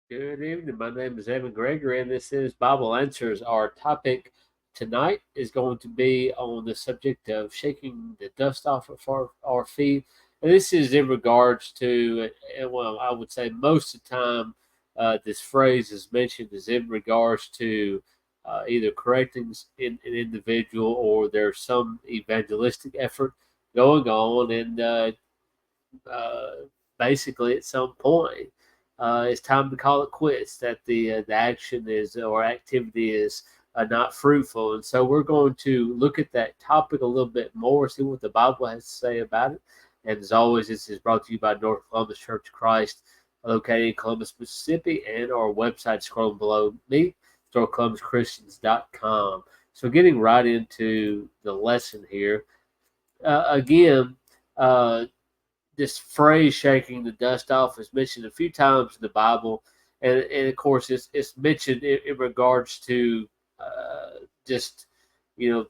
Good evening. My name is Evan Gregory, and this is Bible Answers. Our topic tonight is going to be on the subject of shaking the dust off of our feet. And this is in regards to, well, I would say most of the time, this phrase is mentioned is in regards to either correcting an individual or there's some evangelistic effort going on, and uh, basically at some point it's time to call it quits. That the action is or activity is not fruitful, and so we're going to look at that topic a little bit more, see what the Bible has to say about it. And as always, this is brought to you by North Columbus Church of Christ, located in Columbus, Mississippi, and our website scrolling below me, StoreColumbusChristians.com. So getting right into the lesson here, again, uh, this phrase "shaking the dust off" is mentioned a few times in the Bible, and of course it's mentioned in regards to just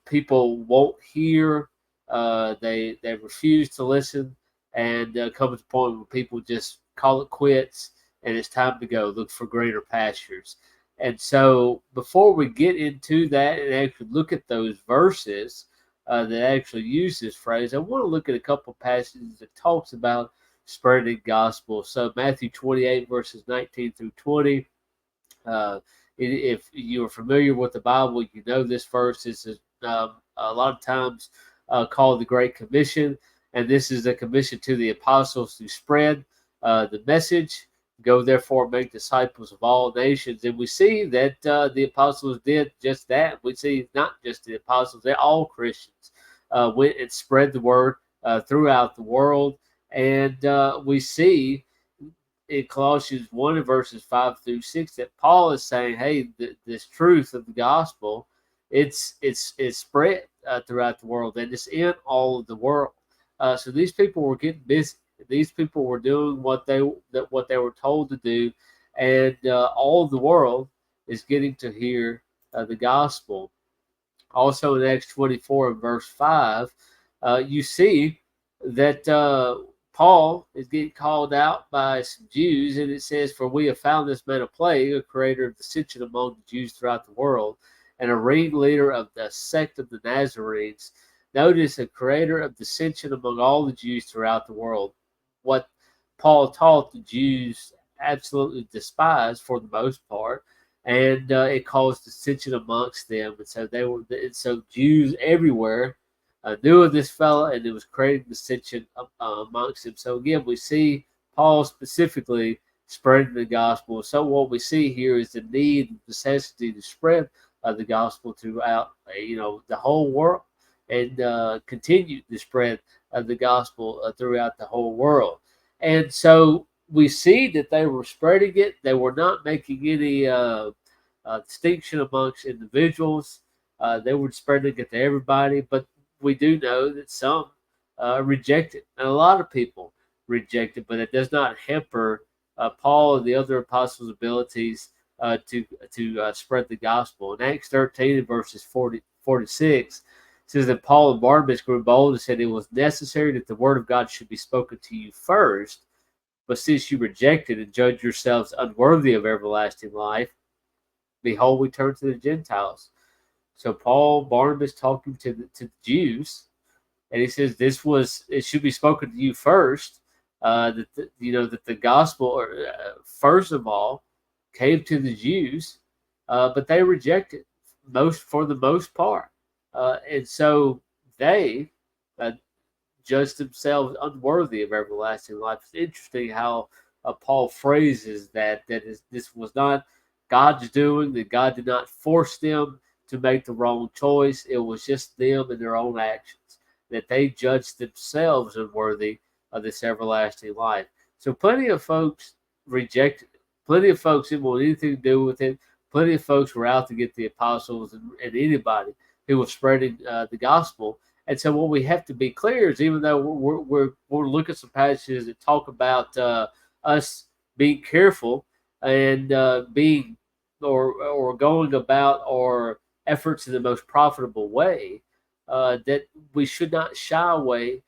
people won't hear, they refuse to listen, and comes a point where people just call it quits, and it's time to go look for greener pastures. And so, before we get into that and actually look at those verses that actually use this phrase, I want to look at a couple passages that talks about spreading the gospel. So Matthew 28 verses 19 through 20. Uh, if you are familiar with the Bible, you know this verse. This is a lot of times called the Great Commission, and this is a commission to the apostles to spread the message. Go therefore, make disciples of all nations, and we see that the apostles did just that. We see not just the apostles; they're all Christians went and spread the word throughout the world, and we see in Colossians 1 and verses 5 through 6 that Paul is saying, hey, this truth of the gospel, it's spread throughout the world, and it's in all of the world. So these people were getting busy. These people were doing what they were told to do, and all of the world is getting to hear the gospel. Also in Acts 24 and verse 5, you see that Paul is getting called out by some Jews, and it says, "For we have found this man a plague, a creator of dissension among the Jews throughout the world, and a ringleader of the sect of the Nazarenes." Notice, a creator of dissension among all the Jews throughout the world. What Paul taught, the Jews absolutely despised for the most part, and it caused dissension amongst them. And so Jews everywhere knew of this fellow, and it was creating dissension amongst them. So again, we see Paul specifically spreading the gospel. So what we see here is the need, necessity to spread the gospel throughout, the whole world, and continue to spread the gospel throughout the whole world. And so we see that they were spreading it. They were not making any distinction amongst individuals. They were spreading it to everybody, but we do know that some reject it, and a lot of people reject it, but it does not hamper Paul and the other apostles' abilities to spread the gospel. In Acts 13 and verses 46, it says that Paul and Barnabas grew bold and said it was necessary that the word of God should be spoken to you first, but since you rejected and judge yourselves unworthy of everlasting life, behold, we turn to the Gentiles. So Paul, Barnabas talking to the Jews, and he says it should be spoken to you first. That the gospel, first of all, came to the Jews, but they rejected for the most part, and so they uh, judged themselves unworthy of everlasting life. It's interesting how Paul phrases this was not God's doing, that God did not force them to make the wrong choice. It was just them and their own actions, that they judged themselves unworthy of this everlasting life. So plenty of folks rejected it. Plenty of folks didn't want anything to do with it. Plenty of folks were out to get the apostles and anybody who was spreading the gospel. And so what we have to be clear is, even though we're looking at some passages that talk about us being careful and being or going about our efforts in the most profitable way, that we should not shy away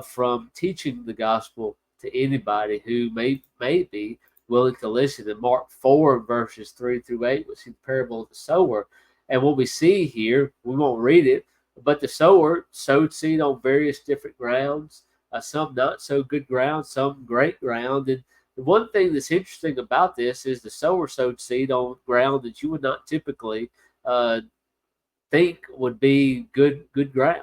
from teaching the gospel to anybody who may be willing to listen. In Mark 4, verses 3 through 8, we see the parable of the sower. And what we see here, we won't read it, but the sower sowed seed on various different grounds, some not so good ground, some great ground. And the one thing that's interesting about this is the sower sowed seed on ground that you would not typically think would be good ground.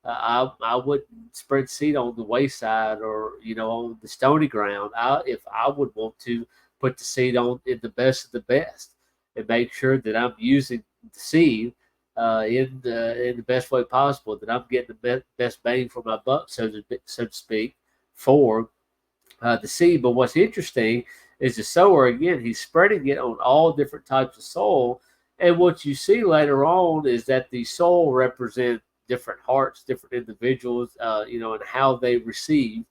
I wouldn't spread seed on the wayside or on the stony ground. If I would want to put the seed on in the best of the best and make sure that I'm using the seed in the best way possible, that I'm getting the best bang for my buck, so to speak, for the seed. But what's interesting is the sower, again, he's spreading it on all different types of soil. And what you see later on is that the soil represent different hearts, different individuals, and how they receive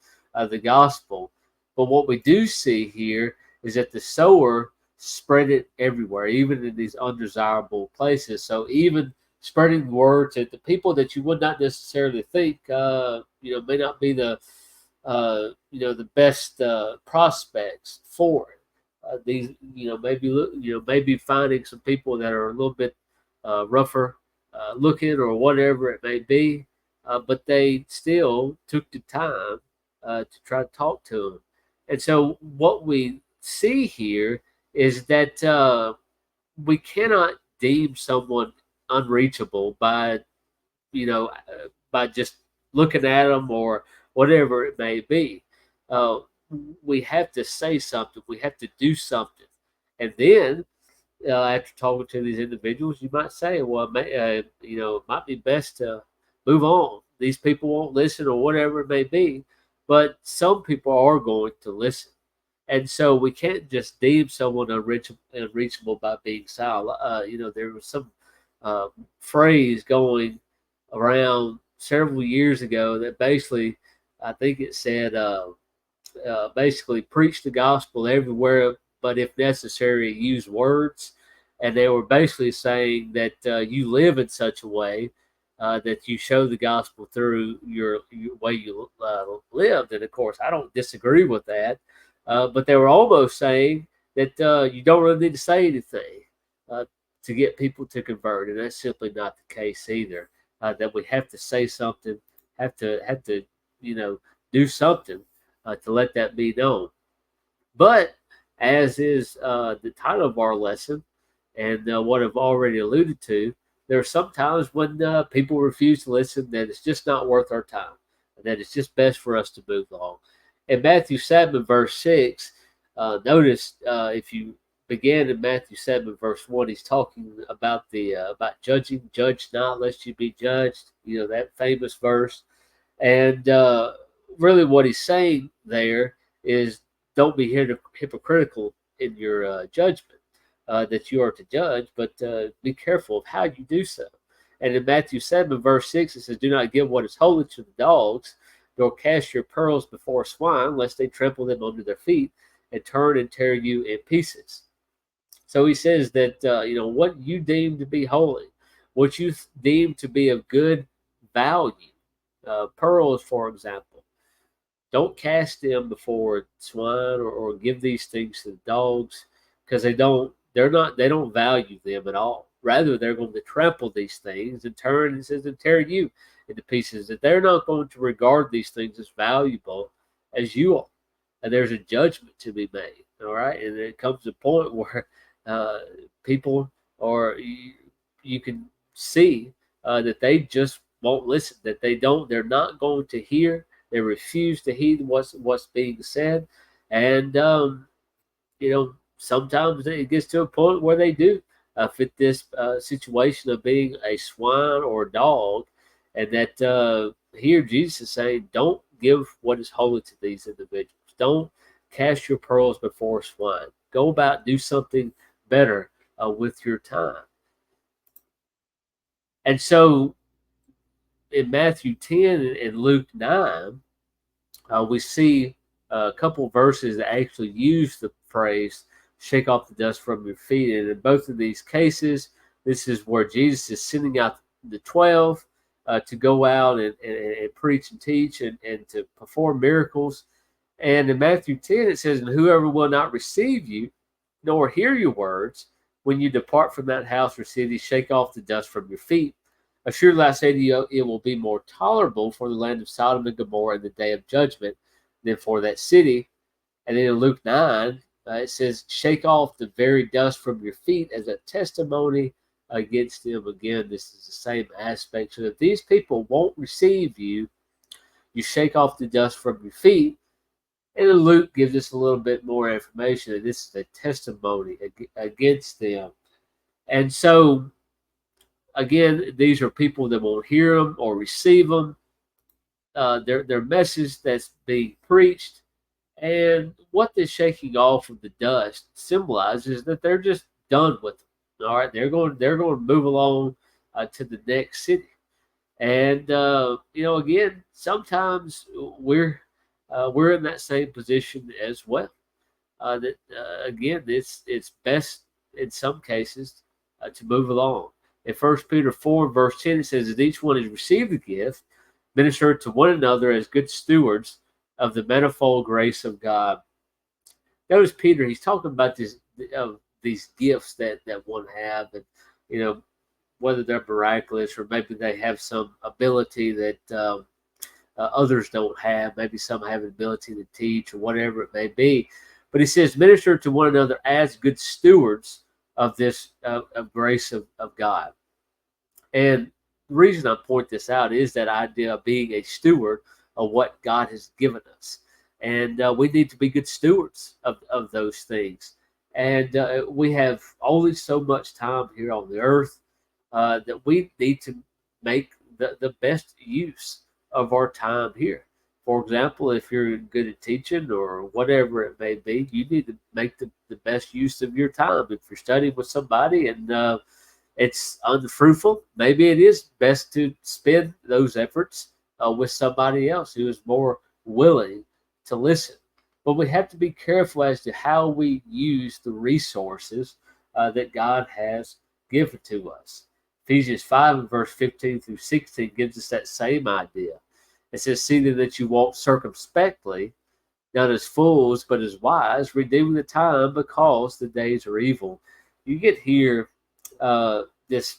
the gospel. But what we do see here is that the sower spread it everywhere, even in these undesirable places. So even spreading the word to the people that you would not necessarily think, may not be the best prospects for it. These, maybe finding some people that are a little bit rougher looking or whatever it may be, but they still took the time to try to talk to them. And so what we see here is that we cannot deem someone unreachable by just looking at them or whatever it may be. We have to say something. We have to do something. And then after talking to these individuals, you might say, well, it might be best to move on. These people won't listen or whatever it may be. But some people are going to listen. And so we can't just deem someone unreachable by being silent. There was some phrase going around several years ago that basically, I think it said, basically preach the gospel everywhere, but if necessary, use words. And they were basically saying that you live in such a way that you show the gospel through your way you lived. And of course, I don't disagree with that. But they were almost saying that you don't really need to say anything to get people to convert, and that's simply not the case either. That we have to say something, have to do something to let that be known. But as is the title of our lesson, and what I've already alluded to, there are some times when people refuse to listen, that it's just not worth our time, that it's just best for us to move on. In Matthew 7, verse 6, notice if you begin in Matthew 7, verse 1, he's talking about about judging. Judge not, lest you be judged. That famous verse. And really what he's saying there is don't be hypocritical in your judgment that you are to judge, but be careful of how you do so. And in Matthew 7, verse 6, it says, do not give what is holy to the dogs, nor cast your pearls before swine, lest they trample them under their feet and turn and tear you in pieces. So he says that, what you deem to be holy, what you deem to be of good value, pearls, for example, don't cast them before swine or give these things to the dogs, because they don't value them at all. Rather, they're going to trample these things and turn, and says, and tear you into pieces. That they're not going to regard these things as valuable as you are. And there's a judgment to be made. All right. And it comes to a point where people are, you can see that they just won't listen, that they're not going to hear. They refuse to heed what's being said. And, sometimes it gets to a point where they do fit this situation of being a swine or a dog. And that here Jesus is saying, don't give what is holy to these individuals. Don't cast your pearls before swine. Go about, do something better with your time. And so in Matthew 10 and Luke 9, we see a couple verses that actually use the phrase, shake off the dust from your feet. And in both of these cases, this is where Jesus is sending out the 12 to go out and preach and teach and to perform miracles. And in Matthew 10, it says, "And whoever will not receive you, nor hear your words, when you depart from that house or city, shake off the dust from your feet. Assuredly, I say to you, it will be more tolerable for the land of Sodom and Gomorrah in the day of judgment than for that city." And then in Luke 9, it says, "Shake off the very dust from your feet as a testimony against them." Again, this is the same aspect. So if these people won't receive you, you shake off the dust from your feet. And then Luke gives us a little bit more information that this is a testimony against them. And so, again, these are people that won't hear them or receive them. Their message that's being preached. And what this shaking off of the dust symbolizes that they're just done with them. All right, they're going to move along to the next city. And again, sometimes we're in that same position as well. That again, it's best in some cases to move along. In 1 Peter 4 verse 10, it says that each one has received a gift, minister to one another as good stewards of the manifold grace of God. Notice Peter, he's talking about these gifts that one have, and whether they're miraculous or maybe they have some ability that others don't have. Maybe some have an ability to teach or whatever it may be. But he says, minister to one another as good stewards of this of grace of God. And the reason I point this out is that idea of being a steward of what God has given us. And we need to be good stewards of those things. And we have only so much time here on the earth that we need to make the best use of our time here. For example, if you're good at teaching or whatever it may be, you need to make the best use of your time. If you're studying with somebody and it's unfruitful, maybe it is best to spend those efforts with somebody else who is more willing to listen. But we have to be careful as to how we use the resources that God has given to us. Ephesians 5 and verse 15 through 16 gives us that same idea. It says, "See then that you walk circumspectly, not as fools, but as wise, redeeming the time because the days are evil." You get here this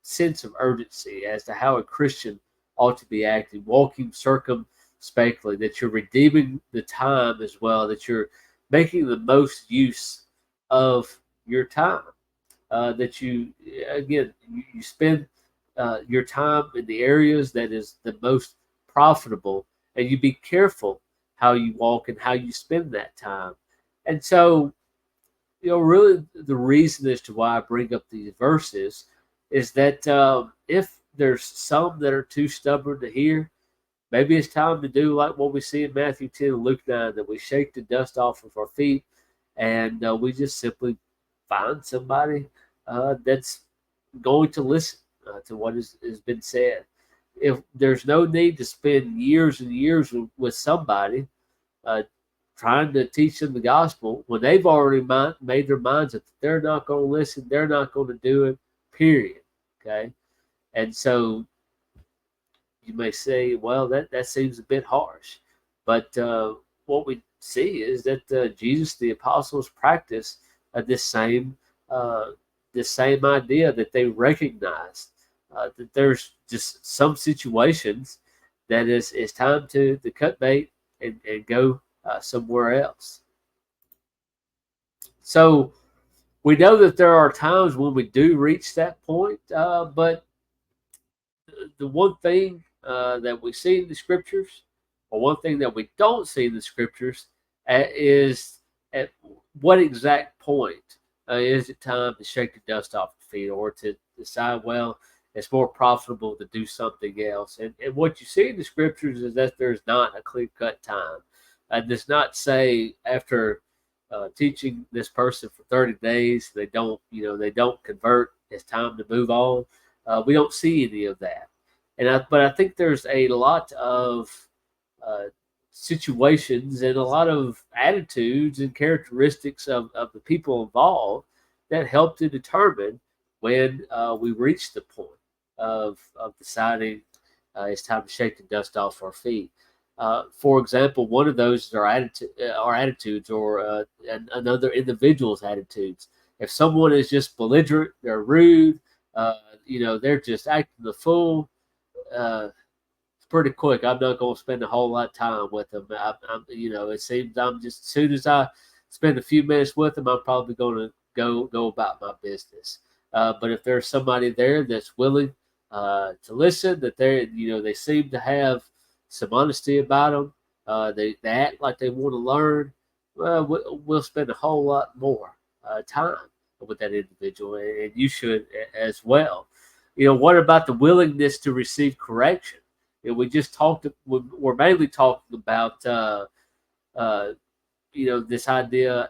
sense of urgency as to how a Christian ought to be acting, walking circumspectly, that you're redeeming the time as well, that you're making the most use of your time. That you spend your time in the areas that is the most profitable, and you be careful how you walk and how you spend that time. And so, really the reason as to why I bring up these verses is that if there's some that are too stubborn to hear, maybe it's time to do like what we see in Matthew 10 and Luke 9, that we shake the dust off of our feet and we just simply find somebody that's going to listen to what has been said. If there's no need to spend years and years with somebody trying to teach them the gospel when they've already made their minds up that they're not going to listen, they're not going to do it, period. Okay? And so you may say, well, that seems a bit harsh. But what we see is that Jesus, the apostles, practiced this same idea, that they recognized that there's just some situations that it's time to cut bait and go somewhere else. So we know that there are times when we do reach that point, but the one thing that we see in the scriptures, or one thing that we don't see in the scriptures, is at what exact point is it time to shake the dust off the feet, or to decide, well, it's more profitable to do something else. And what you see in the scriptures is that there's not a clear-cut time. It does not say after teaching this person for 30 days, they don't convert, it's time to move on. We don't see any of that. But I think there's a lot of situations and a lot of attitudes and characteristics of the people involved that help to determine when we reach the point of deciding it's time to shake the dust off our feet. For example, one of those is our attitudes, or another individual's attitudes. If someone is just belligerent, they're rude, they're just acting the fool. It's pretty quick. I'm not going to spend a whole lot of time with them. It seems I'm just, as soon as I spend a few minutes with them, I'm probably going to go about my business. But if there's somebody there that's willing to listen, that they seem to have some honesty about them, they act like they want to learn, well, we'll spend a whole lot more time with that individual, and you should as well. What about the willingness to receive correction? We just talked. We're mainly talking about this idea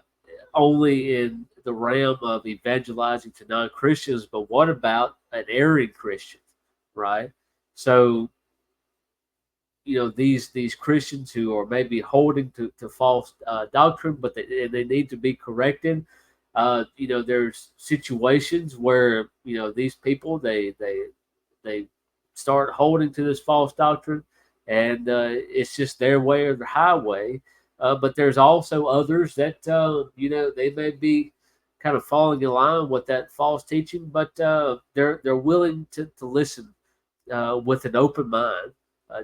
only in the realm of evangelizing to non-Christians, but what about an erring Christian, right? So these Christians who are maybe holding to false doctrine, but they need to be corrected. There's situations where these people they start holding to this false doctrine, and it's just their way or the highway. But there's also others that they may be kind of falling in line with that false teaching, but they're willing to listen with an open mind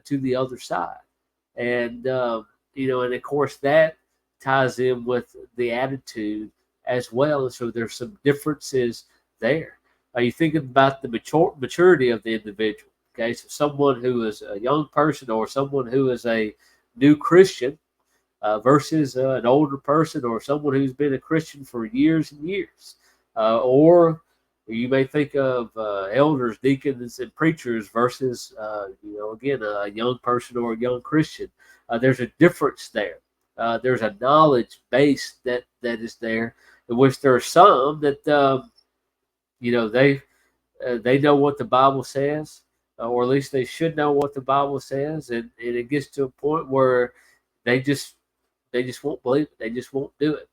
to the other side, and and of course that ties in with the attitude as well. And so there's some differences there. Are you thinking about the maturity of the individual? Okay, so someone who is a young person or someone who is a new Christian versus an older person or someone who's been a Christian for years and years. Or you may think of elders, deacons, and preachers versus, again, a young person or a young Christian. There's a difference there. There's a knowledge base that is there, in which there are some that, they know what the Bible says, or at least they should know what the Bible says, and it gets to a point where they just won't believe it. They just won't do it.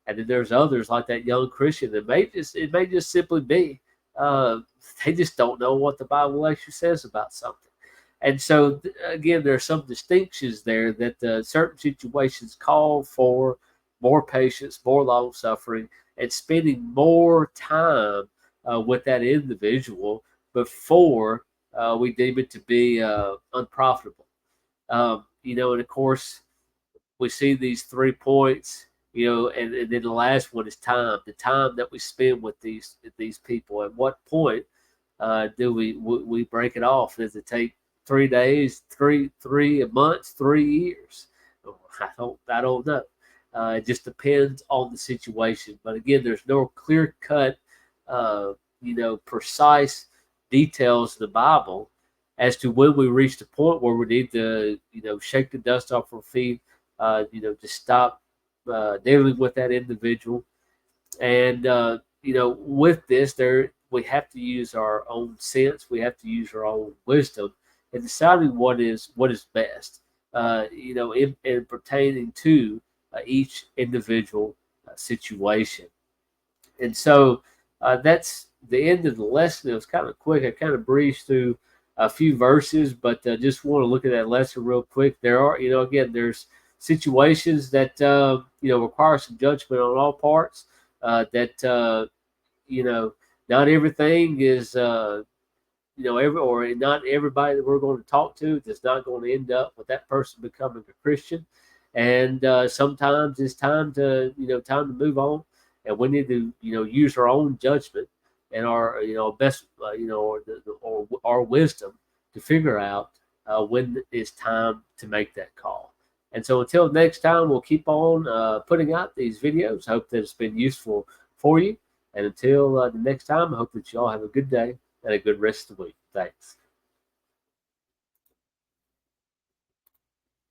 And then there's others like that young Christian that it may just simply be they just don't know what the Bible actually says about something. And so again, there are some distinctions there that certain situations call for more patience, more long suffering, and spending more time with that individual before we deem it to be unprofitable. And of course, we see these 3 points, and then the last one is time. The time that we spend with these people. At what point do we break it off? Does it take 3 days, three months, 3 years? I don't know. It just depends on the situation. But again, there's no clear cut, precise details in the Bible as to when we reach the point where we need to, shake the dust off our feet, to stop dealing with that individual. And, with this, we have to use our own sense. We have to use our own wisdom in deciding what is best, in pertaining to each individual situation. And so that's the end of the lesson. It was kind of quick. I kind of breezed through a few verses, but just want to look at that lesson real quick. There are, again, there's situations that require some judgment on all parts. That not everything is or not everybody that we're going to talk to is not going to end up with that person becoming a Christian. And sometimes it's time to move on, and we need to use our own judgment and our best or our wisdom to figure out when it's time to make that call. And so until next time, we'll keep on putting out these videos. I hope that it's been useful for you. And until the next time, I hope that you all have a good day and a good rest of the week. Thanks.